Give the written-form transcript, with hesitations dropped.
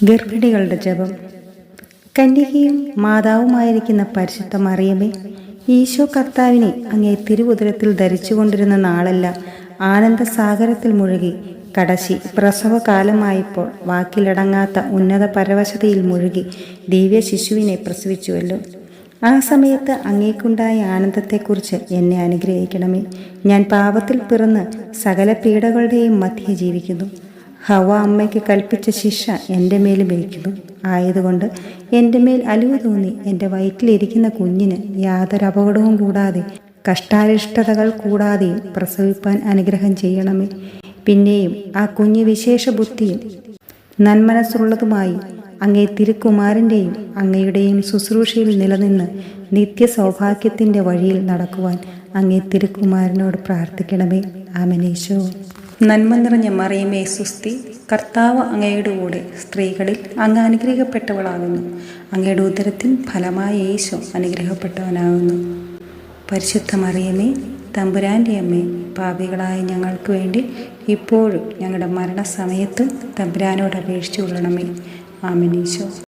ഗർഭിണികളുടെ ജപം. കന്യകയും മാതാവുമായിരിക്കുന്ന പരിശുദ്ധ മറിയമേ, ഈശോ കർത്താവിനെ അങ്ങേ തിരുവുദരത്തിൽ ധരിച്ചുകൊണ്ടിരുന്ന നാളെല്ലാം ആനന്ദസാഗരത്തിൽ മുഴുകി കടശി പ്രസവകാലമായപ്പോൾ വാക്കിലടങ്ങാത്ത ഉന്നത പരവശതയിൽ മുഴുകി ദിവ്യ ശിശുവിനെ പ്രസവിച്ചുവല്ലോ. ആ സമയത്ത് അങ്ങേക്കുണ്ടായ ആനന്ദത്തെക്കുറിച്ച് എന്നെ അനുഗ്രഹിക്കണമേ. ഞാൻ പാപത്തിൽ പിറന്ന് സകല പീഡകളുടെയും മധ്യേ ജീവിക്കുന്നു. ഹവ്വ അമ്മയ്ക്ക് കൽപ്പിച്ച ശിക്ഷ എൻ്റെ മേലും ഇരിക്കുന്നു. ആയതുകൊണ്ട് എൻ്റെ മേൽ അലിവ് തോന്നി എൻ്റെ വയറ്റിലിരിക്കുന്ന കുഞ്ഞിന് യാതൊരു അപകടവും കൂടാതെ കഷ്ടാരിഷ്ടതകൾ കൂടാതെയും പ്രസവിപ്പാൻ അനുഗ്രഹം ചെയ്യണമേ. പിന്നെയും ആ കുഞ്ഞ് വിശേഷ ബുദ്ധിയും നന്മനസ്സുള്ളതുമായി അങ്ങേ തിരുക്കുമാരൻ്റെയും അങ്ങയുടെയും ശുശ്രൂഷയിൽ നിലനിന്ന് നിത്യസൗഭാഗ്യത്തിൻ്റെ വഴിയിൽ നടക്കുവാൻ അങ്ങേ തിരുക്കുമാരനോട് പ്രാർത്ഥിക്കണമേ. ആമേനീശോ. നന്മ നിറഞ്ഞ മറിയമേ സുസ്തി, കർത്താവ് അങ്ങയുടെ കൂടെ സ്ത്രീകളിൽ അങ്ങ് അനുഗ്രഹിക്കപ്പെട്ടവളാകുന്നു. അങ്ങയുടെ ഉദരത്തിൻ ഫലമായ യേശു അനുഗ്രഹിക്കപ്പെട്ടവനാകുന്നു. പരിശുദ്ധ മറിയമേ, തമ്പുരാൻ്റെ അമ്മേ, പാപികളായ ഞങ്ങൾക്ക് വേണ്ടി ഇപ്പോഴും ഞങ്ങളുടെ മരണസമയത്തും തമ്പുരാനോട് അപേക്ഷിച്ചു കൊള്ളണമേ. ആമേനീശോ.